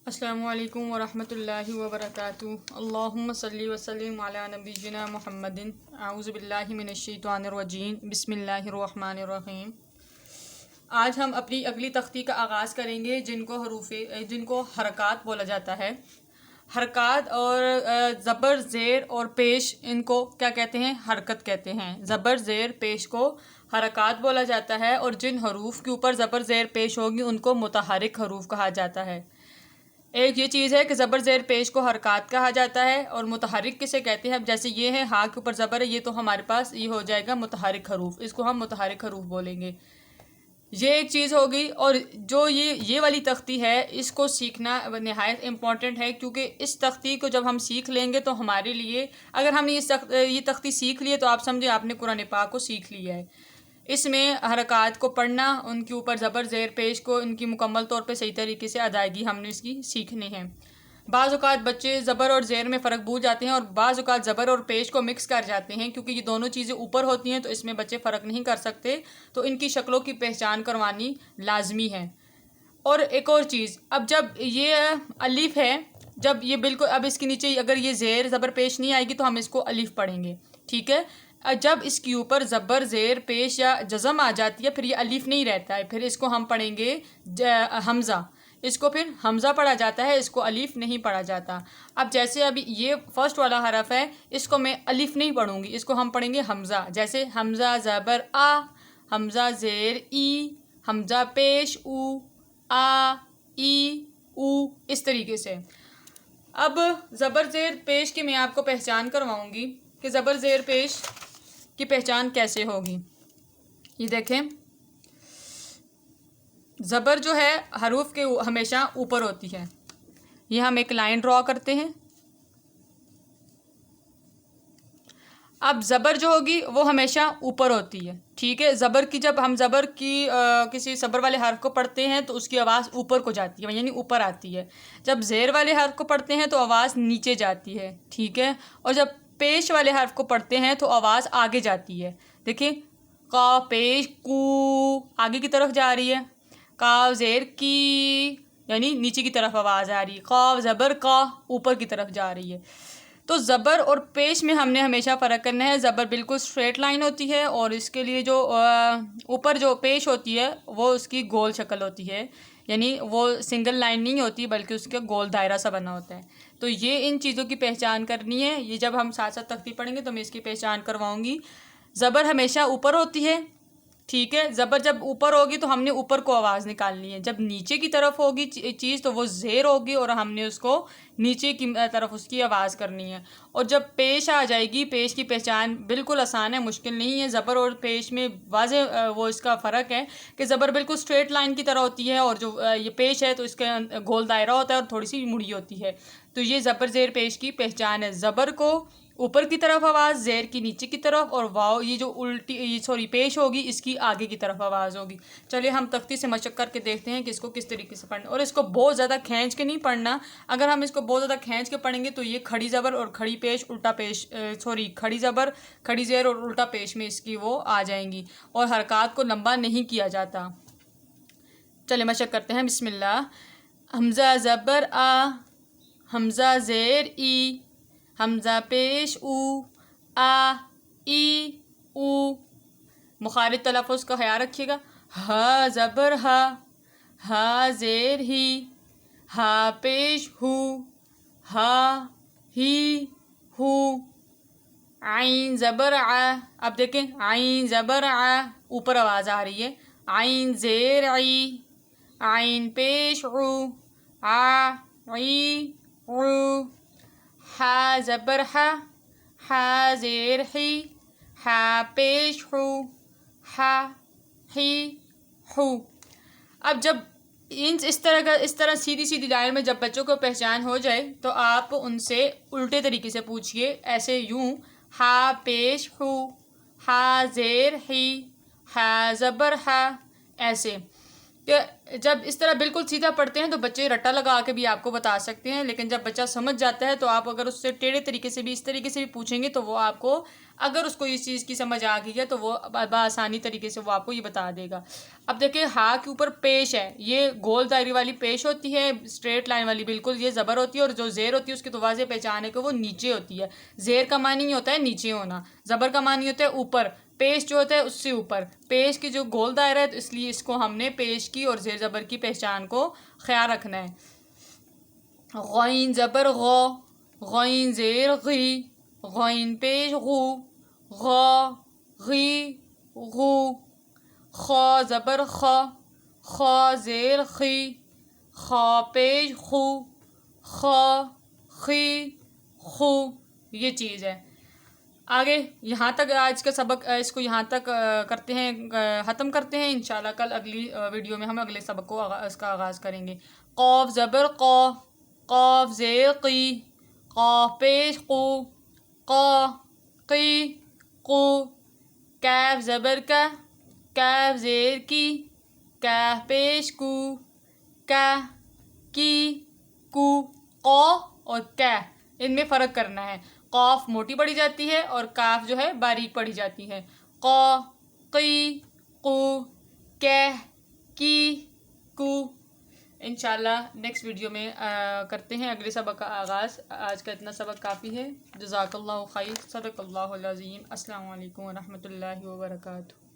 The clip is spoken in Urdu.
السلام علیکم ورحمۃ اللہ وبرکاتہ۔ اللہم صلی وسلم علی نبینا محمد۔ اعوذ باللہ من الشیطان الرجیم، بسم اللہ الرحمن الرحیم۔ آج ہم اپنی اگلی تختی کا آغاز کریں گے جن کو حرکات بولا جاتا ہے۔ حرکات اور زبر زیر اور پیش، ان کو کیا کہتے ہیں؟ حرکت کہتے ہیں۔ زبر زیر پیش کو حرکات بولا جاتا ہے، اور جن حروف کے اوپر زبر زیر پیش ہوگی ان کو متحرک حروف کہا جاتا ہے۔ ایک یہ چیز ہے کہ زبر زیر پیش کو حرکات کہا جاتا ہے، اور متحرک کسے کہتے ہیں؟ اب جیسے یہ ہے ہاں کے اوپر زبر ہے، یہ تو ہمارے پاس یہ ہو جائے گا متحرک حروف، اس کو ہم متحرک حروف بولیں گے۔ یہ ایک چیز ہوگی، اور جو یہ والی تختی ہے اس کو سیکھنا نہایت امپورٹنٹ ہے، کیونکہ اس تختی کو جب ہم سیکھ لیں گے تو ہمارے لیے، اگر ہم نے یہ تختی سیکھ لی ہے تو آپ سمجھیں آپ نے قرآن پاک کو سیکھ لیا ہے۔ اس میں حرکات کو پڑھنا، ان کے اوپر زبر زیر پیش کو ان کی مکمل طور پہ صحیح طریقے سے ادائیگی ہم نے اس کی سیکھنی ہے۔ بعض اوقات بچے زبر اور زیر میں فرق بھول جاتے ہیں، اور بعض اوقات زبر اور پیش کو مکس کر جاتے ہیں، کیونکہ یہ دونوں چیزیں اوپر ہوتی ہیں تو اس میں بچے فرق نہیں کر سکتے، تو ان کی شکلوں کی پہچان کروانی لازمی ہے۔ اور ایک اور چیز، اب جب یہ الف ہے، جب یہ بالکل، اب اس کے نیچے اگر یہ زیر زبر پیش نہیں آئے گی تو ہم اس کو الف پڑھیں گے، ٹھیک ہے؟ جب اس کے اوپر زبر زیر پیش یا جزم آ جاتی ہے پھر یہ الف نہیں رہتا ہے، پھر اس کو ہم پڑھیں گے حمزہ، اس کو پھر حمزہ پڑھا جاتا ہے، اس کو الف نہیں پڑھا جاتا۔ اب جیسے ابھی یہ فرسٹ والا حرف ہے، اس کو میں الف نہیں پڑھوں گی، اس کو ہم پڑھیں گے حمزہ، جیسے حمزہ زبر آ، حمزہ زیر ای، حمزہ پیش او، آ ای او، اس طریقے سے۔ اب زبر زیر پیش کی میں آپ کو پہچان کرواؤں گی کہ زبر زیر پیش کی پہچان کیسے ہوگی۔ یہ دیکھیں، زبر جو ہے حروف کے ہمیشہ اوپر ہوتی ہے۔ یہ ہم ایک لائن ڈرا کرتے ہیں۔ اب زبر جو ہوگی وہ ہمیشہ اوپر ہوتی ہے، ٹھیک ہے؟ زبر کی، جب ہم زبر کی کسی زبر والے حرف کو پڑھتے ہیں تو اس کی آواز اوپر کو جاتی ہے، یعنی اوپر آتی ہے۔ جب زیر والے حرف کو پڑھتے ہیں تو آواز نیچے جاتی ہے، ٹھیک ہے؟ اور جب پیش والے حرف کو پڑھتے ہیں تو آواز آگے جاتی ہے۔ دیکھیں، قا پیش کو آگے کی طرف جا رہی ہے، قاف زیر کی یعنی نیچے کی طرف آواز آ رہی ہے، قاف زبر کا اوپر کی طرف جا رہی ہے۔ تو زبر اور پیش میں ہم نے ہمیشہ فرق کرنا ہے۔ زبر بالکل اسٹریٹ لائن ہوتی ہے، اور اس کے لیے جو اوپر جو پیش ہوتی ہے وہ اس کی گول شکل ہوتی ہے، یعنی وہ سنگل لائن نہیں ہوتی بلکہ اس کا گول دائرہ سا بنا ہوتا ہے۔ تو یہ ان چیزوں کی پہچان کرنی ہے، یہ جب ہم ساتھ ساتھ تختی پڑھیں گے تو میں اس کی پہچان کرواؤں گی۔ زبر ہمیشہ اوپر ہوتی ہے، ٹھیک ہے؟ زبر جب اوپر ہوگی تو ہم نے اوپر کو آواز نکالنی ہے، جب نیچے کی طرف ہوگی چیز تو وہ زیر ہوگی اور ہم نے اس کو نیچے کی طرف اس کی آواز کرنی ہے۔ اور جب پیش آ جائے گی، پیش کی پہچان بالکل آسان ہے، مشکل نہیں ہے۔ زبر اور پیش میں واضح وہ اس کا فرق ہے کہ زبر بالکل اسٹریٹ لائن کی طرح ہوتی ہے، اور جو یہ پیش ہے تو اس کا گول دائرہ ہوتا ہے اور تھوڑی سی مڑی ہوتی ہے۔ تو یہ زبر زیر پیش کی پہچان ہے۔ زبر کو اوپر کی طرف آواز، زیر کی نیچے کی طرف، اور واو یہ جو پیش ہوگی اس کی آگے کی طرف آواز ہوگی۔ چلیے ہم تختی سے مشق کر کے دیکھتے ہیں کہ اس کو کس طریقے سے پڑھنا، اور اس کو بہت زیادہ کھینچ کے نہیں پڑھنا۔ اگر ہم اس کو بہت زیادہ کھینچ کے پڑھیں گے تو یہ کھڑی زبر اور کھڑی پیش الٹا پیش کھڑی زبر کھڑی زیر اور الٹا پیش میں اس کی وہ آ جائیں گی، اور حرکات کو لمبا نہیں کیا جاتا۔ چلیے مشق کرتے ہیں، بسم اللہ۔ حمزہ زبر آ، حمزہ زیر ای، حمزہ پیش او، آ ای او۔ مخارج تلفظ کا خیال رکھیے گا۔ ہا زبر ہا، ہا زیر ہی، ہا پیش ہو، ہا ہی ہو۔ عین زبر ع، اب دیکھیں عین زبر ع، اوپر آواز آ رہی ہے۔ عین زیر عی، عین پیش عو، آ عی عو۔ ہا زبر ہا، ہا زیر ہی، ہا پیش ہو، ہا ہی ہو۔ اب جب اس طرح سیدھی سیدھی لائن میں جب بچوں کو پہچان ہو جائے تو آپ ان سے الٹے طریقے سے پوچھئے، ایسے یوں، ہا پیش ہو، ہا زیر ہی، ہا زبر ہا، ایسے۔ کہ جب اس طرح بالکل سیدھا پڑھتے ہیں تو بچے رٹا لگا کے بھی آپ کو بتا سکتے ہیں، لیکن جب بچہ سمجھ جاتا ہے تو آپ اگر اس سے ٹیڑھے طریقے سے بھی اس طریقے سے بھی پوچھیں گے تو وہ آپ کو، اگر اس کو اس چیز کی سمجھ آ گئی ہے تو وہ بآسانی طریقے سے وہ آپ کو یہ بتا دے گا۔ اب دیکھیں ہا کے اوپر پیش ہے، یہ گول دائرے والی پیش ہوتی ہے، اسٹریٹ لائن والی بالکل یہ زبر ہوتی ہے، اور جو زیر ہوتی ہے اس کی تو واضح پہچان ہے کہ وہ نیچے ہوتی ہے۔ زیر کا معنی یہ ہوتا ہے نیچے ہونا، زبر کا معنی ہوتا ہے اوپر، پیش جو ہوتا ہے اس سے اوپر، پیش کی جو گول دائرہ ہے تو اس لیے اس کو ہم نے پیش کی اور زیر زبر کی پہچان کو خیال رکھنا ہے۔ غین زبر غو، غین زیر غی، غین پیش غو، غا غی غو، خا زبر خا، خا زیر خی، خا پیش خو، خا خی خو، یہ چیز ہے۔ آگے یہاں تک آج کا سبق اس کو یہاں تک کرتے ہیں، ختم کرتے ہیں انشاءاللہ۔ کل اگلی ویڈیو میں ہم اگلے سبق کو اس کا آغاز کریں گے۔ قاف زبر قا، قاف زیر قی، قاف پیش قو، قا قی قو، کیف زبر کا، کیف زیر کی، کیف پیش کو، کا کی کو، قا اور کی ان میں فرق کرنا ہے۔ قاف موٹی پڑھی جاتی ہے اور کاف جو ہے باریک پڑھی جاتی ہے۔ قا قی قو، کیہ کی کو۔ انشاءاللہ نیکسٹ ویڈیو میں کرتے ہیں اگلے سبق کا آغاز۔ آج کا اتنا سبق کافی ہے۔ جزاک اللہ خیر، صدق اللہ العظیم۔ السلام علیکم ورحمۃ اللہ وبرکاتہ۔